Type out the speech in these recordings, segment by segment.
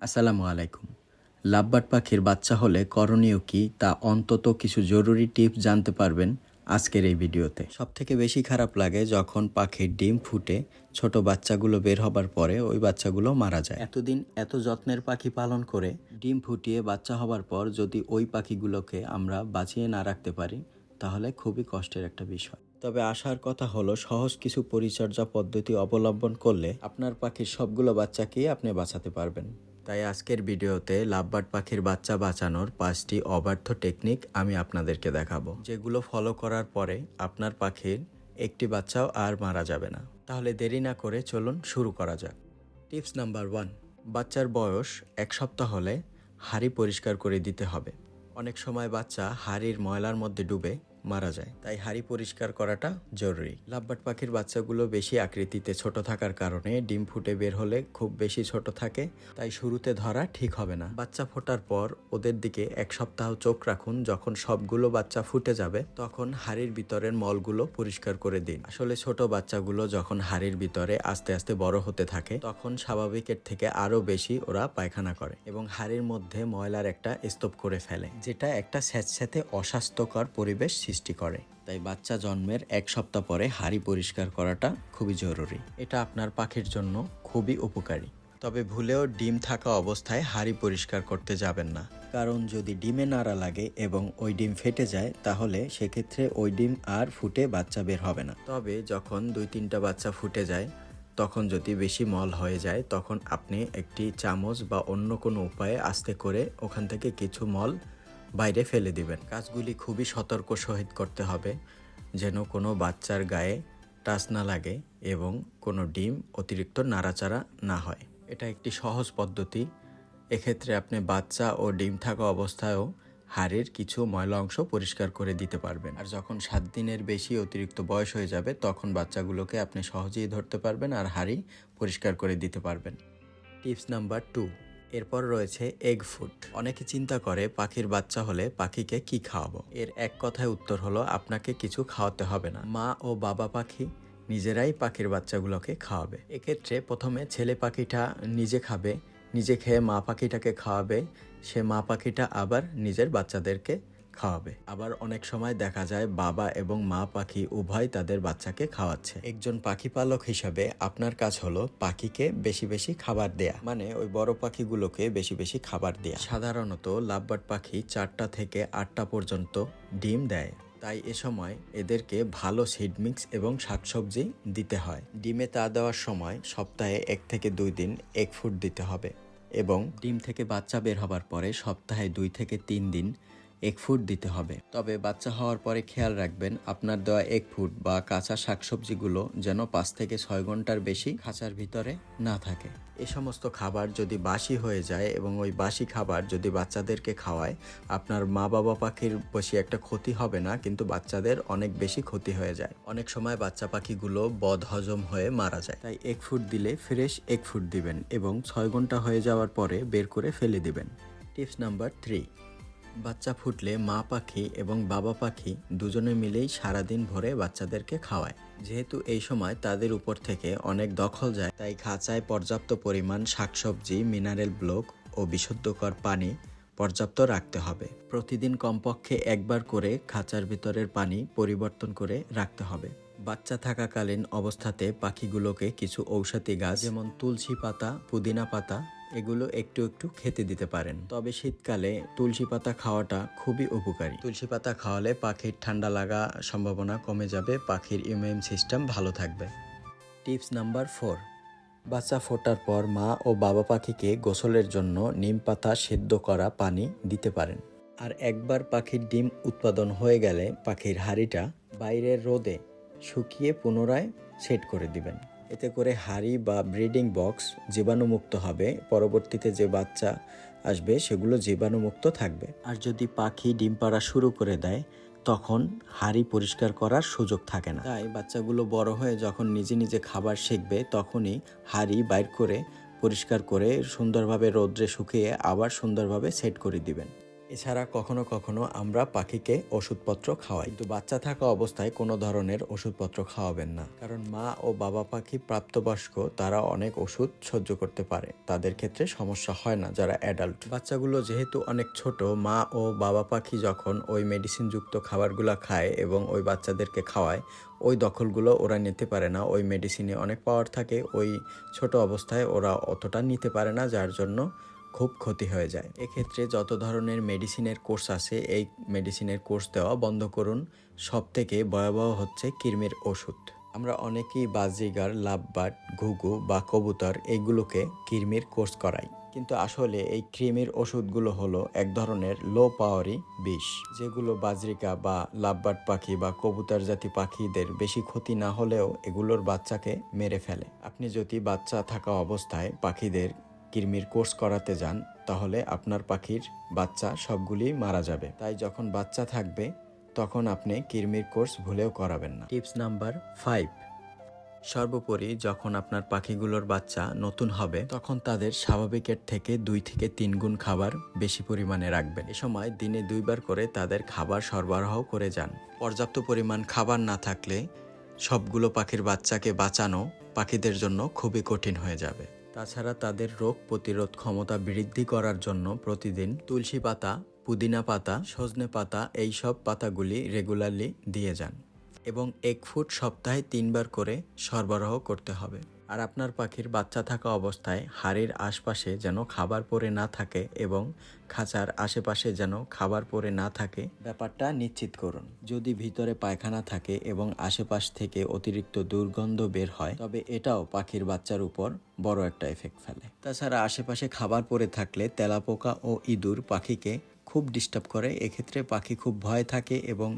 আসসালামু আলাইকুম। লাভবার্ড পাখির বাচ্চা হলে করণীয় কি তা অন্তত কিছু জরুরি টিপস জানতে পারবেন আজকের এই ভিডিওতে। সবথেকে বেশি খারাপ লাগে যখন পাখির ডিম ফুটে ছোট বাচ্চাগুলো বের হবার পরে ওই বাচ্চাগুলো মারা যায়। এতদিন এত যত্নের পাখি পালন করে ডিম ফুটিয়ে বাচ্চা হবার পর যদি ওই পাখিগুলোকে আমরা বাঁচিয়ে না রাখতে পারি তাহলে খুবই কষ্টের একটা বিষয়। তবে আসার কথা হলো সহজ কিছু পরিচর্যা পদ্ধতি অবলম্বন করলে আপনার পাখির সবগুলো বাচ্চাকেই আপনি বাঁচাতে পারবেন। তাই আজকের ভিডিওতে লাভবার্ড পাখির বাচ্চা বাঁচানোর 5টি অব্যর্থ টেকনিক আমি আপনাদেরকে দেখাবো, যেগুলো ফলো করার পরে আপনার পাখির একটি বাচ্চাও আর মারা যাবে না। তাহলে দেরি না করে চলুন শুরু করা যাক। টিপস নাম্বার 1, বাচ্চার বয়স 1 সপ্তাহ হলে হাঁড়ি পরিষ্কার করে দিতে হবে। অনেক সময় বাচ্চা হাঁড়ির ময়লার মধ্যে ডুবে মারা যায়, তাই হাঁড়ি পরিষ্কার করাটা জরুরি। লাভবার্ড পাখির বাচ্চাগুলো বেশি আকৃতিতে ছোট থাকার কারণে ডিম ফুটে বের হলে খুব বেশি ছোট থাকে, তাই শুরুতে ধরা ঠিক হবে না। বাচ্চা ফোটার পর ওদের দিকে 1 সপ্তাহ চোখ রাখুন। যখন সবগুলো বাচ্চা ফুটে যাবে তখন হাঁড়ির ভিতরের মলগুলো পরিষ্কার করে দিন। আসলে ছোট বাচ্চাগুলো যখন হাঁড়ির ভিতরে আস্তে আস্তে বড় হতে থাকে তখন স্বাভাবিকের থেকে আরো বেশি ওরা পায়খানা করে এবং হাঁড়ির মধ্যে ময়লার একটা স্তূপ করে ফেলে, যেটা একটা স্যাঁতস্যাঁতে অস্বাস্থ্যকর পরিবেশ সৃষ্টি করে। তাই বাচ্চা জন্মের 1 সপ্তাহ পরে হাঁড়ি পরিষ্কার করাটা খুবই জরুরি। এটা আপনার পাখির জন্য খুবই উপকারী। তবে ভুলেও ডিম থাকা অবস্থায় হাঁড়ি পরিষ্কার করতে যাবেন না, কারণ যদি ডিমে নাড়া লাগে এবং ওই ডিম ফেটে যায় তাহলে সেক্ষেত্রে ওই ডিম আর ফুটে বাচ্চা বের হবে না। তবে যখন 2-3টা বাচ্চা ফুটে যায় তখন যদি বেশি মল হয়ে যায় তখন আপনি একটি চামচ বা অন্য কোনো উপায়ে আস্তে করে ওখান থেকে কিছু মল বাইরে ফেলে দিবেন। কাজগুলি খুবই সতর্ক সহিত করতে হবে যেন কোনো বাচ্চার গায়ে টাচ না লাগে এবং কোনো ডিম অতিরিক্ত নাড়াচাড়া না হয়। এটা একটি সহজ পদ্ধতি। এক্ষেত্রে আপনি বাচ্চা ও ডিম থাকা অবস্থায়ও হাড়ের কিছু ময়লা অংশ পরিষ্কার করে দিতে পারবেন। আর যখন 7 দিনের বেশি অতিরিক্ত বয়স হয়ে যাবে তখন বাচ্চাগুলোকে আপনি সহজেই ধরতে পারবেন আর হাড়ি পরিষ্কার করে দিতে পারবেন। টিপস নাম্বার 2, এরপর রয়েছে এগ ফুড। অনেকে চিন্তা করে পাখির বাচ্চা হলে পাখিকে কি খাওয়াবো। এর এক কথায় উত্তর হলো আপনাকে কিছু খাওয়াতে হবে না। মা ও বাবা পাখি নিজেরাই পাখির বাচ্চাগুলোকে খাওয়াবে। এক্ষেত্রে প্রথমে ছেলে পাখিটা নিজে খাবে, নিজে খেয়ে মা পাখিটাকে খাওয়াবে, সে মা পাখিটা আবার নিজের বাচ্চাদেরকে খাওয়াবে। আবার অনেক সময় দেখা যায় বাবা এবং মা পাখি উভয় তাদের বাচ্চাকে খাওয়াচ্ছে। একজন পাখি পালক হিসাবে আপনার কাজ হলো পাখিকে বেশি বেশি খাবার দেয়া, মানে ওই বড় পাখিগুলোকে বেশি বেশি খাবার দেয়া। সাধারণত লাভবার্ড পাখি 4টা থেকে 8টা পর্যন্ত ডিম দেয়, তাই এ সময় এদেরকে ভালো সিড মিক্স এবং শাকসবজি দিতে হয়। ডিমে তা দেওয়ার সময় সপ্তাহে 1 থেকে 2 দিন এগ ফুড দিতে হবে এবং ডিম থেকে বাচ্চা বের হবার পরে সপ্তাহে 2 থেকে 3 দিন এগ ফুড দিতে হবে। তবে বাচ্চা হওয়ার পরে খেয়াল রাখবেন আপনার দেওয়া এগ ফুড বা কাঁচা শাকসবজিগুলো যেন 5 থেকে 6 ঘন্টার বেশি খাঁচার ভিতরে না থাকে। এ সমস্ত খাবার যদি বাসি হয়ে যায় এবং ওই বাসি খাবার যদি বাচ্চাদেরকে খাওয়ায় আপনার মা বাবা পাখির বেশি একটা ক্ষতি হবে না, কিন্তু বাচ্চাদের অনেক বেশি ক্ষতি হয়ে যায়। অনেক সময় বাচ্চা পাখিগুলো বদহজম হয়ে মারা যায়। তাই এগ ফুড দিলে ফ্রেশ এগ ফুড দিবেন এবং 6 ঘন্টা হয়ে যাওয়ার পরে বের করে ফেলে দিবেন। টিপস নাম্বার 3, বাচ্চা ফুটলে মা পাখি এবং বাবা পাখি দুজনে মিলেই সারাদিন ভরে বাচ্চাদেরকে খাওয়ায়। যেহেতু এই সময় তাদের উপর থেকে অনেক দখল যায়, তাই খাঁচায় পর্যাপ্ত পরিমাণ শাকসবজি, মিনারেল ব্লক ও বিশুদ্ধকর পানি পর্যাপ্ত রাখতে হবে। প্রতিদিন কমপক্ষে একবার করে খাঁচার ভিতরের পানি পরিবর্তন করে রাখতে হবে। বাচ্চা থাকাকালীন অবস্থাতে পাখিগুলোকে কিছু ঔষধি গাছ যেমন তুলসী পাতা, পুদিনা পাতা এগুলো একটু একটু খেতে দিতে পারেন। তবে শীতকালে তুলসী পাতা খাওয়াটা খুবই উপকারী। তুলসী পাতা খাওয়ালে পাখির ঠান্ডা লাগা সম্ভাবনা কমে যাবে, পাখির ইমিউন সিস্টেম ভালো থাকবে। টিপস নাম্বার 4, বাচ্চা ফোটার পর মা ও বাবা পাখিকে গোসলের জন্য নিম পাতা সেদ্ধ করা পানি দিতে পারেন। আর একবার পাখির ডিম উৎপাদন হয়ে গেলে পাখির হাঁড়িটা বাইরের রোদে শুকিয়ে পুনরায় সেট করে দিবেন। এতে করে হাঁড়ি বা ব্রিডিং বক্স জীবাণুমুক্ত হবে, পরবর্তীতে যে বাচ্চা আসবে সেগুলো জীবাণুমুক্ত থাকবে। আর যদি পাখি ডিম পাড়া শুরু করে দেয় তখন হাঁড়ি পরিষ্কার করার সুযোগ থাকে না। তাই বাচ্চাগুলো বড় হয়ে যখন নিজে নিজে খাবার শিখবে তখনই হাঁড়ি বাইর করে পরিষ্কার করে সুন্দরভাবে রোদ্রে শুকিয়ে আবার সুন্দরভাবে সেট করে দিবেন। এছাড়া কখনো কখনো আমরা পাখিকে ওষুধপত্র খাওয়াই, কিন্তু বাচ্চা থাকা অবস্থায় কোনো ধরনের ওষুধপত্র খাওয়াবেন না, কারণ মা ও বাবা পাখি প্রাপ্তবয়স্ক, তারা অনেক ওষুধ সহ্য করতে পারে, তাদের ক্ষেত্রে সমস্যা হয় না যারা অ্যাডাল্ট। বাচ্চাগুলো যেহেতু অনেক ছোট, মা ও বাবা পাখি যখন ওই মেডিসিনযুক্ত খাবারগুলো খায় এবং ওই বাচ্চাদেরকে খাওয়ায়, ওই দখলগুলো ওরা নিতে পারে না। ওই মেডিসিনে অনেক পাওয়ার থাকে, ওই ছোট অবস্থায় ওরা অতটা নিতে পারে না, যার জন্য খুব ক্ষতি হয়ে যায়। এক্ষেত্রে যত ধরনের মেডিসিনের কোর্স আছে, এই মেডিসিনের কোর্স দেওয়া বন্ধ করুন। সব থেকে ভয়াবহ হচ্ছে কৃমির ওষুধ। আমরা অনেকেই বাজিগার, লাভবার্ড, ঘুঘু বা কবুতর এইগুলোকে কৃমির কোর্স করাই, কিন্তু আসলে এই কৃমির ওষুধগুলো হলো এক ধরনের লো পাওয়ারি বিষ, যেগুলো বাজরিকা বা লাভবার্ড পাখি বা কবুতর জাতি পাখিদের বেশি ক্ষতি না হলেও এগুলোর বাচ্চাকে মেরে ফেলে। আপনি যদি বাচ্চা থাকা অবস্থায় পাখিদের কৃমির কোর্স করাতে যান, তাহলে আপনার পাখির বাচ্চা সবগুলি মারা যাবে। তাই যখন বাচ্চা থাকবে তখন আপনি কৃমির কোর্স ভুলেও করাবেন না। টিপস নাম্বার 5, সর্বোপরি যখন আপনার পাখিগুলোর বাচ্চা নতুন হবে তখন তাদের স্বাভাবিকের থেকে 2 থেকে 3 গুণ খাবার বেশি পরিমাণে রাখবেন। এ সময় দিনে 2 বার করে তাদের খাবার সরবরাহ করে যান। পর্যাপ্ত পরিমাণ খাবার না থাকলে সবগুলো পাখির বাচ্চাকে বাঁচানো পাখিদের জন্য খুবই কঠিন হয়ে যাবে। তাছাড়া তাদের রোগ প্রতিরোধ ক্ষমতা বৃদ্ধি করার জন্য প্রতিদিন তুলসী পাতা, পুদিনা পাতা, সজনে পাতা এইসব পাতাগুলি রেগুলারলি দিয়ে যান এবং 1 ফুট সপ্তাহে 3 বার করে সরবরাহ করতে হবে। আর আপনার পাখির বাচ্চা থাকা অবস্থায় হাড়ির আশপাশে যেন খাবার পড়ে না থাকে এবং খাঁচার আশেপাশে যেন খাবার পড়ে না থাকে, ব্যাপারটা নিশ্চিত করুন। যদি ভিতরে পায়খানা থাকে এবং আশেপাশ থেকে অতিরিক্ত দুর্গন্ধ বের হয়, তবে এটাও পাখির বাচ্চার উপর বড় একটা এফেক্ট ফেলে। তাছাড়া আশেপাশে খাবার পড়ে থাকলে তেলাপোকা ও ইঁদুর পাখিকে খুব ডিস্টার্ব করে। এক্ষেত্রে পাখি খুব ভয় থাকে এবং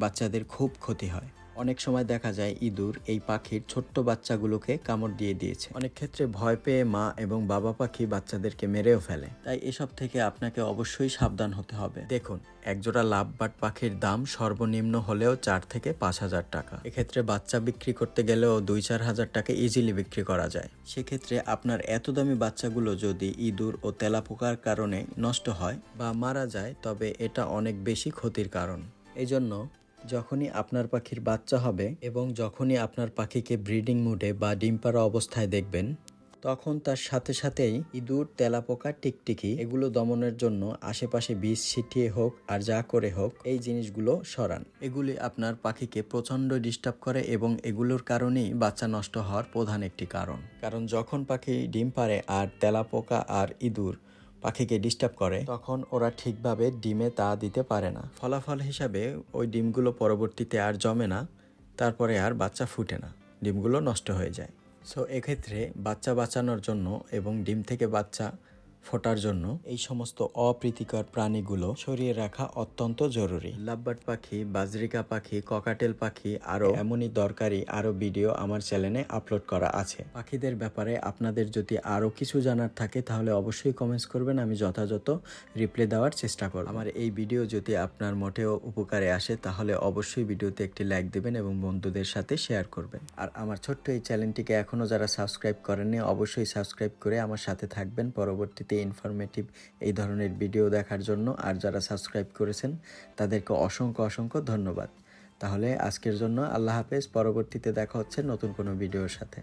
বাচ্চাদের খুব ক্ষতি হয়। অনেক সময় দেখা যায় ইঁদুর এই পাখির ছোট্ট বাচ্চাগুলোকে কামড় দিয়ে দিয়েছে। অনেক ক্ষেত্রে ভয় পেয়ে মা এবং বাবা পাখি বাচ্চাদেরকে মেরেও ফেলে। তাই এসব থেকে আপনাকে অবশ্যই সাবধান হতে হবে। দেখুন, একজোড়া লাভবার্ড পাখির দাম সর্বনিম্ন হলেও 4 থেকে 5,000 টাকা। এক্ষেত্রে বাচ্চা বিক্রি করতে গেলেও 2-4 হাজার টাকা ইজিলি বিক্রি করা যায়। সেক্ষেত্রে আপনার এত দামি বাচ্চাগুলো যদি ইঁদুর ও তেলাপোকার কারণে নষ্ট হয় বা মারা যায়, তবে এটা অনেক বেশি ক্ষতির কারণ। এই জন্য যখনই আপনার পাখির বাচ্চা হবে এবং যখনই আপনার পাখিকে ব্রিডিং মুডে বা ডিম পাড়া অবস্থায় দেখবেন, তখন তার সাথে সাথেই ইঁদুর, তেলাপোকা, টিকটিকি এগুলো দমনের জন্য আশেপাশে বিষ ছিটিয়ে হোক আর যা করে হোক এই জিনিসগুলো সরান। এগুলি আপনার পাখিকে প্রচণ্ড ডিস্টার্ব করে এবং এগুলোর কারণেই বাচ্চা নষ্ট হওয়ার প্রধান একটি কারণ। কারণ যখন পাখি ডিম পাড়ে আর তেলাপোকা আর ইঁদুর পাখিকে ডিস্টার্ব করে, তখন ওরা ঠিকভাবে ডিমে তা দিতে পারে না। ফলাফল হিসাবে ওই ডিমগুলো পরবর্তীতে আর জমে না, তারপরে আর বাচ্চা ফুটে না, ডিমগুলো নষ্ট হয়ে যায়। সো এক্ষেত্রে বাচ্চা বাঁচানোর জন্য এবং ডিম থেকে বাচ্চা ফোটার জন্য এই সমস্ত অপ্রীতিকর প্রাণীগুলো সরিয়ে রাখা অত্যন্ত জরুরি। লাভবার্ড পাখি, বাজরিকা পাখি, ককাটেল পাখি আরও এমনই দরকারি আরও ভিডিও আমার চ্যানেলে আপলোড করা আছে। পাখিদের ব্যাপারে আপনাদের যদি আরও কিছু জানার থাকে তাহলে অবশ্যই কমেন্টস করবেন, আমি যথাযথ রিপ্লাই দেওয়ার চেষ্টা করব। আমার এই ভিডিও যদি আপনার মোটেও উপকারে আসে তাহলে অবশ্যই ভিডিওতে একটি লাইক দেবেন এবং বন্ধুদের সাথে শেয়ার করবেন। আর আমার ছোট্ট এই চ্যানেলটিকে এখনও যারা সাবস্ক্রাইব করেননি অবশ্যই সাবস্ক্রাইব করে আমার সাথে থাকবেন পরবর্তীতে ইনফরমেটিভ এই ধরনের ভিডিও দেখার জন্য। আর যারা সাবস্ক্রাইব করেছেন তাদেরকে অসংখ্য অসংখ্য ধন্যবাদ। তাহলে আজকের জন্য আল্লাহ হাফেজ। পরবর্তীতে দেখা হচ্ছে নতুন কোনো ভিডিওর সাথে।